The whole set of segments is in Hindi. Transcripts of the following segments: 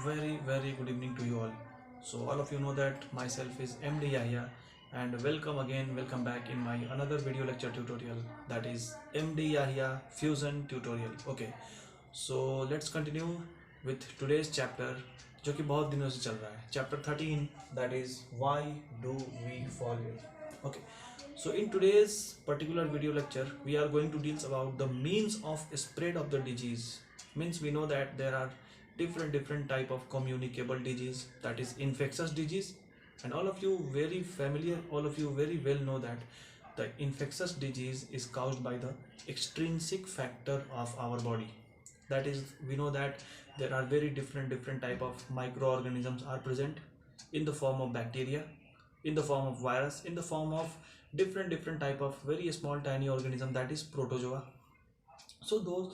very good evening to you all. So all of you know that myself is MD Yahya, and welcome back in my another video lecture tutorial, that is MD Yahya Fusion tutorial. Okay, so let's continue with today's chapter, जो कि बहुत दिनों से चल रहा है, chapter 13, that is why do we fall ill. Okay, so in today's particular video lecture we are going to deal about the means of spread of the disease. Means we know that there are different type of communicable disease, that is infectious disease, and all of you very well know that the infectious disease is caused by the extrinsic factor of our body. That is, we know that there are very different type of microorganisms are present in the form of bacteria, in the form of virus, in the form of different type of very small tiny organism, that is protozoa. So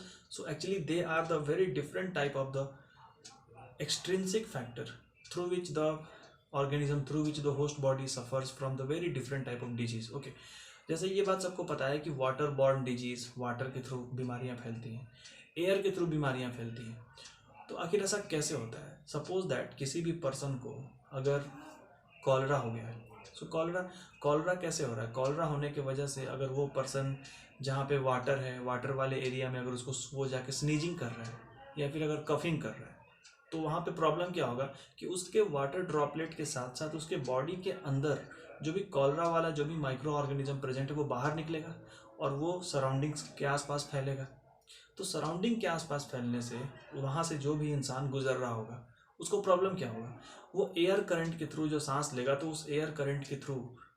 actually they are the very different type of the extrinsic factor through which the host body suffers from the very different type of disease. Okay, जैसे ये बात सबको पता है कि वाटर बॉर्न डिजीज, वाटर के थ्रू बीमारियां फैलती हैं, एयर के थ्रू बीमारियां फैलती हैं. तो आखिर ऐसा कैसे होता है? सपोज दैट किसी भी पर्सन को अगर कॉलरा हो गया है, सो कॉलरा कैसे हो रहा है? कॉलरा होने की वजह से अगर वो पर्सन जहाँ पे वाटर है, वाटर वाले एरिया में अगर उसको वो जाके स्नीजिंग कर रहा है या फिर अगर कफिंग कर रहा है, तो वहाँ पे प्रॉब्लम क्या होगा कि उसके वाटर ड्रॉपलेट के साथ साथ उसके बॉडी के अंदर जो भी कॉलरा वाला जो भी माइक्रो ऑर्गेनिज्म प्रेजेंट है वो बाहर निकलेगा और वो सराउंडिंग्स के आसपास फैलेगा. तो सराउंडिंग के आसपास फैलने से वहाँ से जो भी इंसान गुजर रहा होगा उसको प्रॉब्लम क्या होगा? वो एयर करंट के थ्रू जो सांस लेगा, तो उस एयर करंट के थ्रू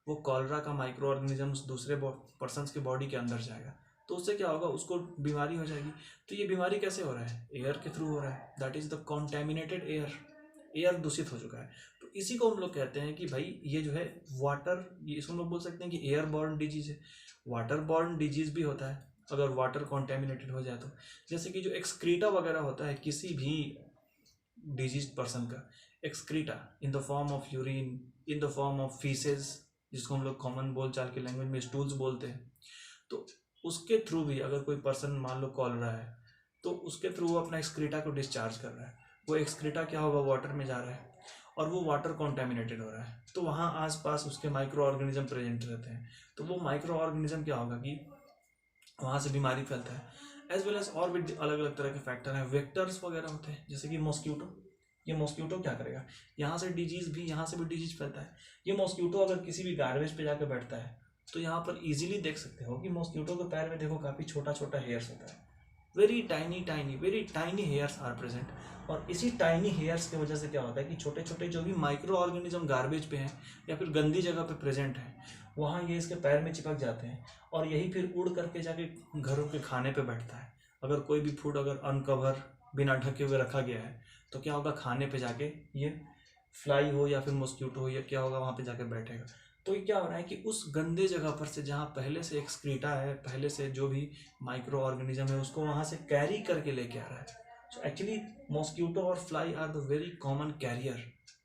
वो कॉलरा का माइक्रो ऑर्गेनिज्म दूसरे पर्सन के बॉडी के अंदर जाएगा, तो उससे क्या होगा? उसको बीमारी हो जाएगी. तो ये बीमारी कैसे हो रहा है? एयर के थ्रू हो रहा है. That is the contaminated air दूषित हो चुका है. तो इसी को हम लोग कहते हैं कि भाई ये जो है वाटर, ये इसको हम लोग बोल सकते हैं कि एयर बॉर्न डिजीज है. वाटर बॉर्न डिजीज भी होता है अगर वाटर कॉन्टेमिनेटेड हो जाए तो. जैसे कि जो एक्सक्रीटा वगैरह होता है किसी भी डिजीज पर्सन का, excreta in the form of urine, in the form of faeces, जिसको हम लोग कॉमन बोलचाल की लैंग्वेज में स्टूल्स बोलते हैं, तो उसके थ्रू भी अगर कोई पर्सन मान लो कॉलरा है तो उसके थ्रू वो अपना एक्सक्रीटा को डिस्चार्ज कर रहा है. वो एक्सक्रीटा क्या होगा? वाटर में जा रहा है और वो वाटर कॉन्टेमिनेटेड हो रहा है, तो वहाँ आसपास उसके माइक्रो ऑर्गेनिज्म प्रेजेंट रहते हैं. तो वो माइक्रो ऑर्गेनिज्म क्या होगा कि वहाँ से बीमारी फैलता है. एज वेल एज और भी अलग अलग तरह के फैक्टर हैं, वेक्टर्स वगैरह होते हैं, जैसे कि मॉस्क्यूटो. ये मॉस्क्यूटो क्या करेगा? यहाँ से भी डिजीज फैलता है. ये मॉस्क्यूटो अगर किसी भी गार्बेज पे जाकर बैठता है तो यहाँ पर इजीली देख सकते हो कि मॉस्क्यूटो के पैर में देखो काफ़ी छोटा हेयर्स होता है. Very tiny hairs are present. और इसी टाइनी हेयर्स की वजह से क्या होता है कि छोटे छोटे जो भी माइक्रो ऑर्गेनिज्म गार्बेज पे हैं या फिर गंदी जगह पे प्रेजेंट हैं, वहाँ ये इसके पैर में चिपक जाते हैं और यही फिर उड़ करके जाके घरों के खाने पे बैठता है. अगर कोई भी फूड अगर अनकवर बिना ढके हुए रखा गया है तो क्या होगा? खाने पे जाके ये फ्लाई हो या फिर मॉस्क्यूटो हो या क्या होगा, वहाँ पे जाके बैठेगा. तो ये क्या हो रहा है कि उस गंदे जगह पर से जहाँ पहले से एक्सक्रीटा है, पहले से जो भी माइक्रो ऑर्गेनिज्म है, उसको वहाँ से कैरी करके लेके आ रहा है. सो एक्चुअली मॉस्क्यूटो और fly are the very common carrier,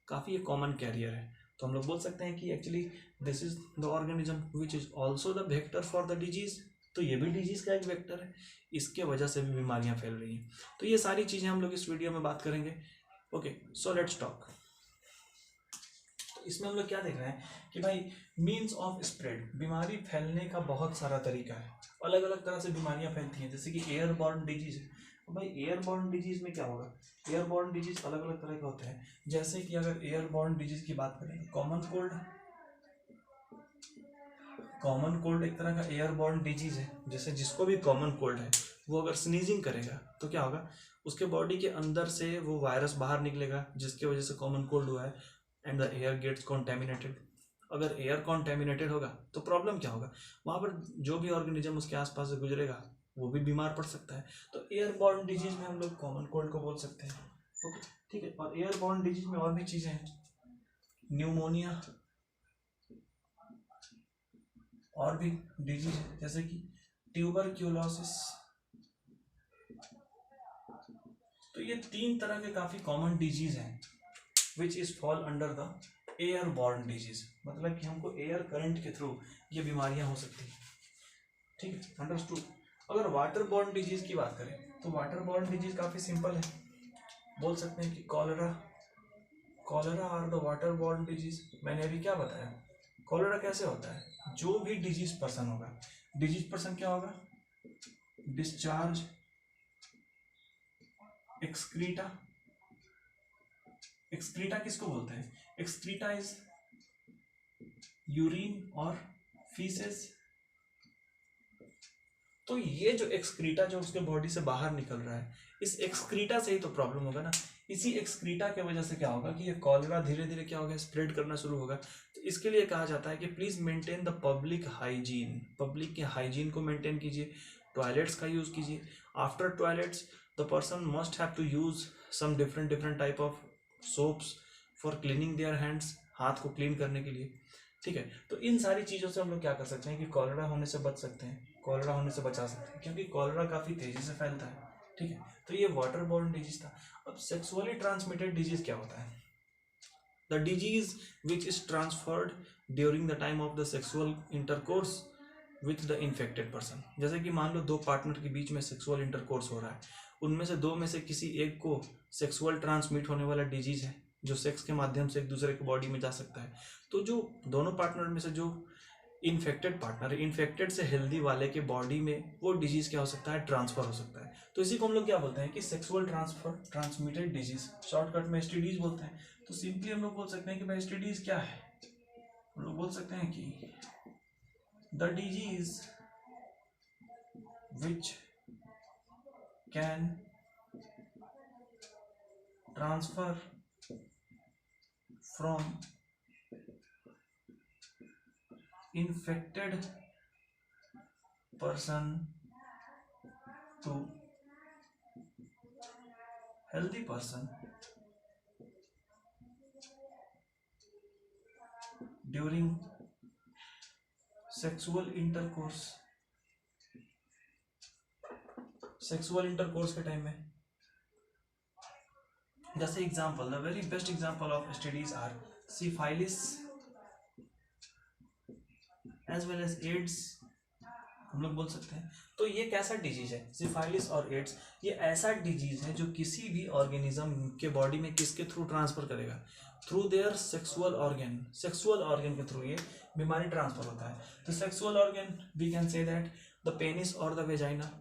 काफ़ी ये कॉमन कैरियर है. तो हम लोग बोल सकते हैं कि actually this is the organism which is also the vector for the disease. तो ये भी डिजीज का एक वेक्टर है, इसके वजह से भी बीमारियां फैल रही हैं. तो ये सारी चीज़ें हम लोग इस वीडियो में बात करेंगे. Okay, so let's talk. इसमें हम लोग क्या देख रहे हैं कि भाई मीन्स ऑफ स्प्रेड, बीमारी फैलने का बहुत सारा तरीका है. अलग अलग तरह से बीमारियां फैलती हैं, जैसे कि एयरबॉर्न डिजीज है. भाई एयरबॉर्न डिजीज में क्या होगा? एयरबॉर्न डिजीज अलग अलग तरह के होते हैं. जैसे कि अगर एयरबॉर्न डिजीज की बात करें, कॉमन कोल्ड एक तरह का एयरबॉर्न डिजीज है. जैसे जिसको भी कॉमन कोल्ड है वो अगर स्नीजिंग करेगा तो क्या होगा? उसके बॉडी के अंदर से वो वायरस बाहर निकलेगा जिसकी वजह से कॉमन कोल्ड हुआ है, and the air gets contaminated. अगर एयर कॉन्टेमिनेटेड होगा तो प्रॉब्लम क्या होगा? वहाँ पर जो भी ऑर्गेनिज्म उसके आसपास से गुजरेगा वो भी बीमार पड़ सकता है. तो एयरबॉर्न डिजीज में हम लोग कॉमन कोल्ड को बोल सकते हैं. ओके, ठीक है. और एयरबॉर्न डिजीज में और भी चीज़ें हैं, न्यूमोनिया और भी डिजीज है, जैसे कि ट्यूबरक्यूलोसिस. तो ये 3 तरह के काफ़ी कॉमन डिजीज हैं which is fall under the airborne disease. मतलब कि हमको एयर करंट के थ्रू ये बीमारियां हो सकती हैं. ठीक है, अंडरस्टूड. अगर वाटर बॉर्न डिजीज की बात करें तो वाटर बॉर्न डिजीज काफ़ी सिंपल है. बोल सकते हैं कि cholera are the water borne disease. मैंने अभी क्या बताया, कॉलरा कैसे होता है, जो भी डिजीज पर्सन होगा, डिजीज पर्सन क्या होगा, डिस्चार्ज एक्सक्रीटा। एक्सक्रीटा किसको बोलते हैं, एक्सक्रीटा इज यूरिन और फीसेस। तो ये जो एक्सक्रीटा जो उसके बॉडी से बाहर निकल रहा है, इस एक्सक्रीटा से ही तो प्रॉब्लम होगा ना। इसी एक्सक्रीटा के वजह से क्या होगा कि ये कॉलरा धीरे धीरे क्या होगा, स्प्रेड करना शुरू होगा। तो इसके लिए कहा जाता है कि please maintain the public hygiene, public के हाइजीन को मेंटेन कीजिए, टॉयलेट्स का यूज कीजिए। After toilets the person must have to use some different different type of soaps for cleaning their hands, हाथ को क्लीन करने के लिए। ठीक है, तो इन सारी चीज़ों से हम लोग क्या कर सकते हैं कि कॉलरा होने से बच सकते हैं, कॉलरा होने से बचा सकते हैं, क्योंकि कॉलरा काफ़ी तेज़ी से फैलता है। ठीक है, तो ये वाटर बॉर्न डिजीज था। अब सेक्सुअली ट्रांसमिटेड डिजीज क्या होता है, the disease which is transferred during the time of the sexual intercourse with the infected person. जैसे कि मान लो दो पार्टनर के बीच में सेक्सुअल इंटरकोर्स हो रहा है, उनमें से दो में से किसी एक को सेक्सुअल ट्रांसमिट होने वाला डिजीज है जो सेक्स के माध्यम से एक दूसरे के बॉडी में जा सकता है। तो जो दोनों पार्टनर में से जो इन्फेक्टेड पार्टनर है, इन्फेक्टेड से हेल्दी वाले के बॉडी में वो डिजीज क्या हो सकता है, ट्रांसफर हो सकता है। तो इसी को हम लोग क्या बोलते हैं कि sexual transfer transmitted disease, shortcut में एसटीडीज बोलते हैं। तो सिंपली हम लोग बोल सकते हैं कि भाई एसटीडीज क्या है, हम लोग बोल सकते हैं कि the disease which can transfer from infected person to healthy person during sexual intercourse। Sexual intercourse के टाइम में, जैसे example, the very best example of studies are syphilis as well as AIDS, हम लोग बोल सकते हैं। तो ये कैसा डिजीज है, सिफाइलिस और एड्स, ये ऐसा डिजीज है जो किसी भी ऑर्गेनिज्म के बॉडी में किसके थ्रू ट्रांसफर करेगा, through their sexual organ, sexual organ के थ्रू ये बीमारी ट्रांसफर होता है। तो sexual organ we can say that the penis और द वेजाइना,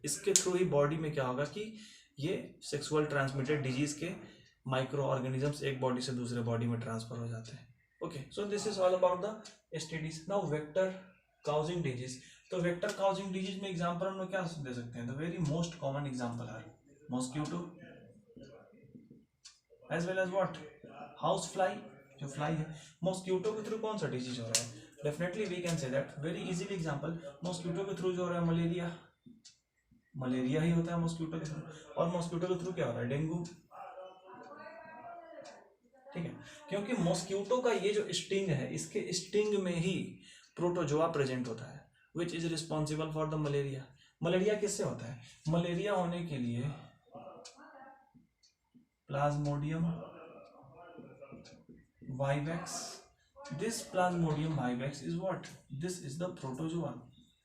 इसके थ्रू ही बॉडी में क्या होगा कि ये सेक्सुअल ट्रांसमिटेड डिजीज के माइक्रो ऑर्गेनिजम्स एक बॉडी से दूसरे बॉडी में ट्रांसफर हो जाते हैं। Okay, so this is all about the STDs. Now vector causing disease, तो वेक्टर काउजिंग डिजीज में एग्जांपल हम लोग क्या दे सकते हैं, the very most common example are mosquito as well as what, house fly, जो फ्लाई है। मॉस्किटो के थ्रू कौन सा डिजीज हो रहा है, definitely we can say that very easily example, mosquito के थ्रू जो हो रहा है मलेरिया, मलेरिया ही होता है मॉस्किटो के थ्रू। और मॉस्किटो के थ्रू क्या हो रहा है, डेंगू। ठीक है, क्योंकि मॉस्किटो का ये जो स्टिंग है, इसके स्टिंग में ही प्रोटोजोआ प्रेजेंट होता है which is responsible for the malaria. Malaria किससे होता है, मलेरिया होने के लिए Plasmodium vivax, this Plasmodium vivax is what, this is the protozoa,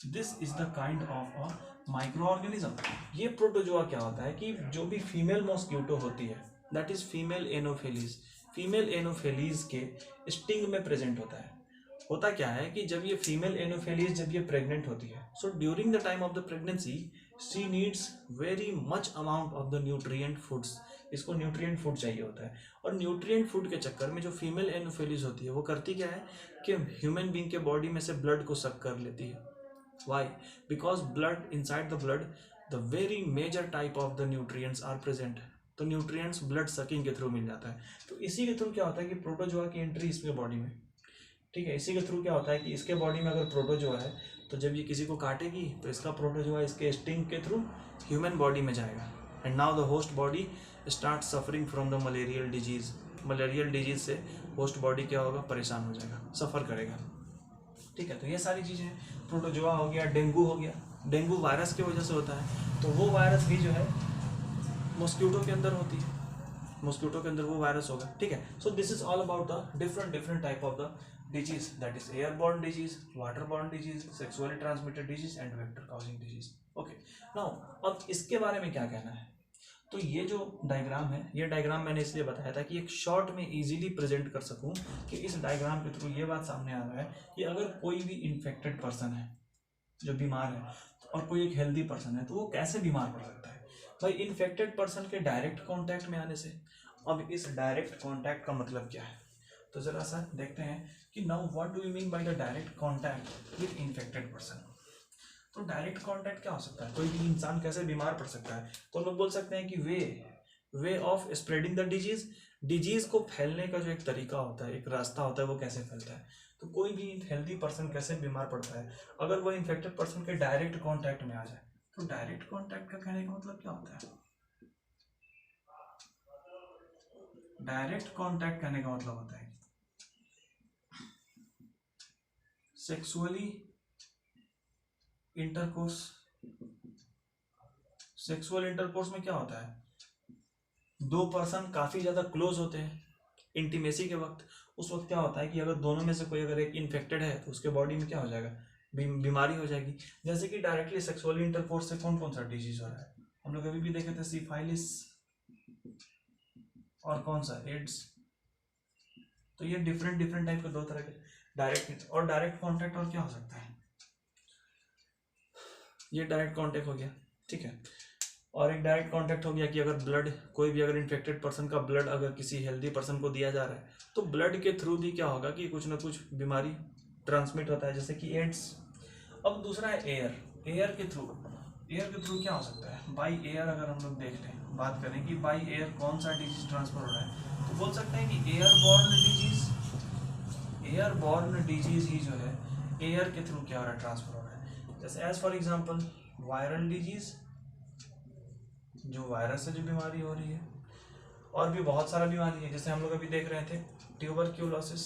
this is the kind of a micro organism. ये प्रोटोजोआ क्या होता है कि जो भी फीमेल मॉस्किटो होती है, दैट इज फीमेल एनोफेलिस, फीमेल एनोफेलिस के स्टिंग में प्रेजेंट होता है। होता क्या है कि जब ये फीमेल एनोफेलिस जब ये प्रेग्नेंट होती है, so during the time of the pregnancy she needs very much amount of the nutrient foods, इसको न्यूट्रिएंट फूड चाहिए होता है। और न्यूट्रिएंट फूड के चक्कर में जो फीमेल एनोफेलिस होती है वो करती क्या है कि ह्यूमन बींग के बॉडी में से ब्लड को सक कर लेती है। Why, because blood, inside the blood the very major type of the nutrients are present. तो न्यूट्रिएंट्स ब्लड सकिंग के थ्रू मिल जाता है। तो इसी के थ्रू क्या होता है कि प्रोटोजोआ की एंट्री इसके बॉडी में, ठीक है, इसी के थ्रू क्या होता है कि इसके बॉडी में अगर प्रोटोजोआ है तो जब ये किसी को काटेगी तो इसका प्रोटोजोआ इसके स्टिंग के थ्रू ह्यूमन बॉडी में जाएगा। And now the host body start suffering from the malarial disease, malarial disease से होस्ट बॉडी क्या होगा, परेशान हो जाएगा, सफ़र करेगा। ठीक है, तो ये सारी चीज़ें, प्रोटोजोआ हो गया, डेंगू हो गया, डेंगू वायरस की वजह से होता है, तो वो वायरस भी जो है मॉस्किटो के अंदर होती है, मॉस्किटो के अंदर वो वायरस होगा। ठीक है, so this is all about the different type of the disease, that is airborne disease, waterborne disease, sexually transmitted disease and vector causing disease. Okay, now अब इसके बारे में क्या कहना है, तो ये जो डायग्राम है, ये डायग्राम मैंने इसलिए बताया था कि एक शॉर्ट में इजीली प्रेजेंट कर सकूं कि इस डायग्राम के थ्रू ये बात सामने आ रहा है कि अगर कोई भी इन्फेक्टेड पर्सन है जो बीमार है और कोई एक हेल्दी पर्सन है तो वो कैसे बीमार पड़ सकता है। भाई इन्फेक्टेड पर्सन के डायरेक्ट कांटेक्ट में आने से। अब इस डायरेक्ट कांटेक्ट का मतलब क्या है, तो जरा सा देखते हैं कि now what do you mean by the direct contact with infected person. तो डायरेक्ट कांटेक्ट क्या हो सकता है, कोई भी इंसान कैसे बीमार पड़ सकता है। तो हम लोग बोल सकते हैं कि way of spreading the disease को फैलने का जो एक तरीका होता है, एक रास्ता होता है, वो कैसे फैलता है। तो कोई भी हेल्दी पर्सन कैसे बीमार पड़ता है अगर वो इन्फेक्टेड पर्सन के डायरेक्ट कांटेक्ट में आ जाए। तो डायरेक्ट कांटेक्ट का कहने का मतलब क्या होता है, डायरेक्ट कांटेक्ट कहने का मतलब होता है सेक्सुअली इंटरकोर्स। सेक्सुअल इंटरकोर्स में क्या होता है, दो पर्सन काफी ज्यादा क्लोज होते हैं इंटीमेसी के वक्त। उस वक्त क्या होता है कि अगर दोनों में से कोई अगर एक इन्फेक्टेड है तो उसके बॉडी में क्या हो जाएगा, बीमारी हो जाएगी। जैसे कि डायरेक्टली सेक्सुअली इंटरकोर्स से कौन कौन सा डिजीज हो रहा है, हम लोग अभी भी देखे थे सिफाइलिस और कौन सा एड्स। तो ये डिफरेंट डिफरेंट टाइप के दो तरह के डायरेक्ट और डायरेक्ट कॉन्टेक्ट। और क्या हो सकता है, ये डायरेक्ट कॉन्टेक्ट हो गया, ठीक है। और एक डायरेक्ट कांटेक्ट हो गया कि अगर ब्लड, कोई भी अगर इन्फेक्टेड पर्सन का ब्लड अगर किसी हेल्दी पर्सन को दिया जा रहा है तो ब्लड के थ्रू भी क्या होगा कि कुछ ना कुछ बीमारी ट्रांसमिट होता है, जैसे कि एड्स। अब दूसरा है एयर के थ्रू क्या हो सकता है, बाई एयर। अगर हम लोग देख लें, बात करें कि बाई एयर कौन सा डिजीज ट्रांसफर हो रहा है, तो बोल सकते हैं कि एयरबॉर्न डिजीज ही जो है एयर के थ्रू क्या हो रहा है, ट्रांसफर हो रहा है। जैसे as for example viral disease, जो वायरस से जो बीमारी हो रही है, और भी बहुत सारा बीमारी है जैसे हम लोग अभी देख रहे थे ट्यूबरक्यूलोसिस।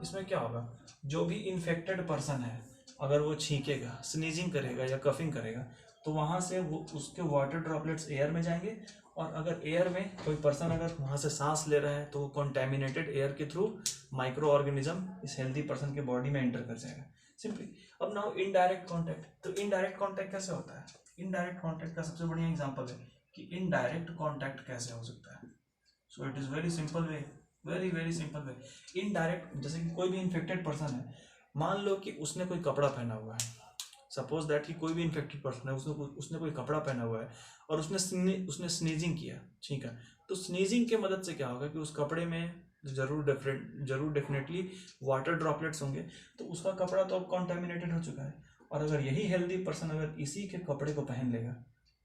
इसमें क्या होगा, जो भी इन्फेक्टेड पर्सन है अगर वो छींकेगा, स्नीजिंग करेगा या कफिंग करेगा तो वहां से वो उसके वाटर ड्रॉपलेट्स एयर में जाएंगे, और अगर एयर में कोई पर्सन अगर वहां से सांस ले रहा है तो वो कॉन्टेमिनेटेड एयर के थ्रू माइक्रो ऑर्गेनिज्म इस हेल्दी पर्सन के बॉडी में एंटर कर जाएगा सिंपली। अब नाउ इनडायरेक्ट कांटेक्ट, तो इनडायरेक्ट कांटेक्ट कैसे होता है, इनडायरेक्ट कांटेक्ट का सबसे बढ़िया एग्जांपल है कि इनडायरेक्ट कांटेक्ट कैसे हो सकता है। So it is very simple way, very simple way. Indirect, जैसे कि कोई भी इन्फेक्टेड पर्सन है, मान लो कि उसने कोई कपड़ा पहना हुआ है, सपोज दैट कि कोई भी इन्फेक्टेड पर्सन है, उसने कोई कपड़ा पहना हुआ है और उसने स्नीजिंग किया, ठीक है। तो स्नीजिंग के मदद से क्या होगा कि उस कपड़े में जरूर डेफिनेटली वाटर ड्रॉपलेट्स होंगे, तो उसका कपड़ा तो अब कॉन्टेमिनेटेड हो चुका है। और अगर यही हेल्दी पर्सन अगर इसी के कपड़े को पहन लेगा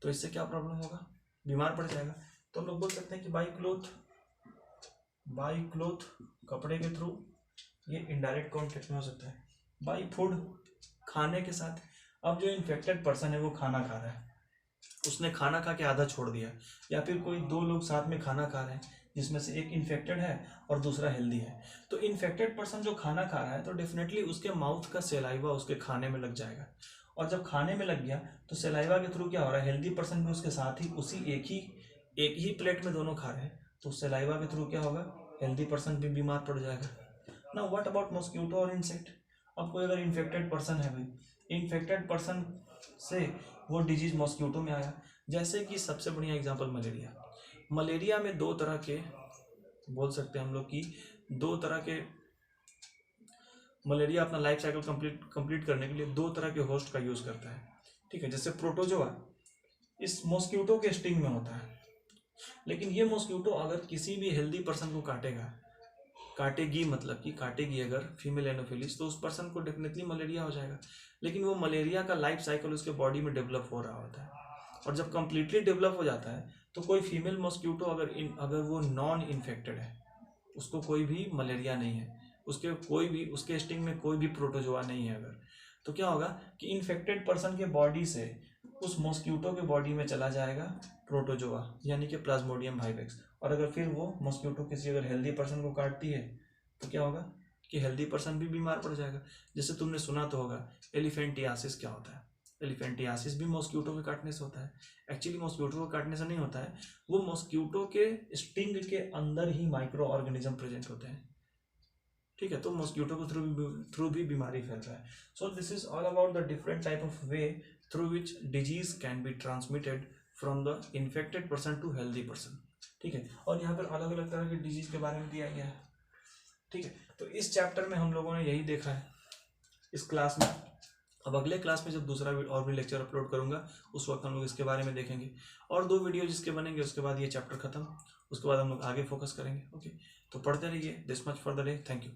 तो इससे क्या प्रॉब्लम होगा, बीमार पड़ जाएगा। तो हम लोग बोल सकते हैं कि बाई क्लोथ कपड़े के थ्रू ये इनडायरेक्ट कॉन्टेक्ट में हो सकता है। बाई फूड, खाने के साथ। अब जो इन्फेक्टेड पर्सन है वो खाना खा रहा है, उसने खाना खा के आधा छोड़ दिया, या फिर कोई दो लोग साथ में खाना खा रहे हैं जिसमें से एक इन्फेक्टेड है और दूसरा हेल्दी है। तो इन्फेक्टेड पर्सन जो खाना खा रहा है तो डेफिनेटली उसके माउथ का सेलाइवा उसके खाने में लग जाएगा, और जब खाने में लग गया तो सेलाइवा के थ्रू क्या हो रहा है, हेल्दी पर्सन भी उसके साथ ही उसी एक ही प्लेट में दोनों खा रहे हैं, तो सेलाइवा के थ्रू क्या होगा, हेल्दी पर्सन भी बीमार पड़ जाएगा। ना व्हाट अबाउट मॉस्किटो और इंसेक्ट। अब कोई अगर इन्फेक्टेड पर्सन है भाई, इन्फेक्टेड पर्सन से वो डिजीज मॉस्किटो में आया, जैसे कि सबसे बढ़िया एग्जांपल मलेरिया में दो तरह के, बोल सकते हैं हम लोग कि दो तरह के, मलेरिया अपना लाइफ साइकिल कंप्लीट करने के लिए दो तरह के होस्ट का यूज करता है, ठीक है। जैसे प्रोटोजोआ इस मॉस्किटो के स्टिंग में होता है, लेकिन ये मॉस्किटो अगर किसी भी हेल्दी पर्सन को काटेगी, मतलब कि काटेगी अगर फीमेल एनोफिलिस, तो उस पर्सन को डेफिनेटली मलेरिया हो जाएगा। लेकिन वो मलेरिया का लाइफ साइकिल उसके बॉडी में डेवलप हो रहा होता है, और जब कंप्लीटली डेवलप हो जाता है तो कोई फीमेल मॉस्किटो अगर वो नॉन इन्फेक्टेड है, उसको कोई भी मलेरिया नहीं है, उसके स्टिंग में कोई भी प्रोटोजोआ नहीं है अगर, तो क्या होगा कि इन्फेक्टेड पर्सन के बॉडी से उस मॉस्किटो के बॉडी में चला जाएगा प्रोटोजोआ, यानी कि प्लाज्मोडियम वाइवेक्स। और अगर फिर वो मॉस्किटो किसी अगर हेल्दी पर्सन को काटती है तो क्या होगा कि हेल्दी पर्सन भी बीमार पड़ जाएगा। जैसे तुमने सुना तो होगा एलिफेंटियासिस क्या होता है, एलिफेंटियासिस भी मॉस्किटो के काटने से होता है। एक्चुअली मॉस्किटो के काटने से नहीं होता है, वो मॉस्किटो के स्टिंग के अंदर ही माइक्रो ऑर्गेनिज्म प्रेजेंट होते हैं, ठीक है। तो मॉस्किटो के थ्रू भी बीमारी फैल रहा है। So this is all about the different type of way through which disease can be transmitted from the infected person to healthy person. ठीक है, और यहाँ पर अलग अलग तरह के डिजीज के बारे में दिया गया है। ठीक है, तो इस चैप्टर में हम लोगों ने यही देखा है इस क्लास में। अब अगले क्लास में जब दूसरा और भी लेक्चर अपलोड करूंगा उस वक्त हम लोग इसके बारे में देखेंगे, और 2 वीडियो जिसके बनेंगे उसके बाद ये चैप्टर खत्म, उसके बाद हम लोग आगे फोकस करेंगे। ओके, तो पढ़ते रहिए। This much for the day, thank you.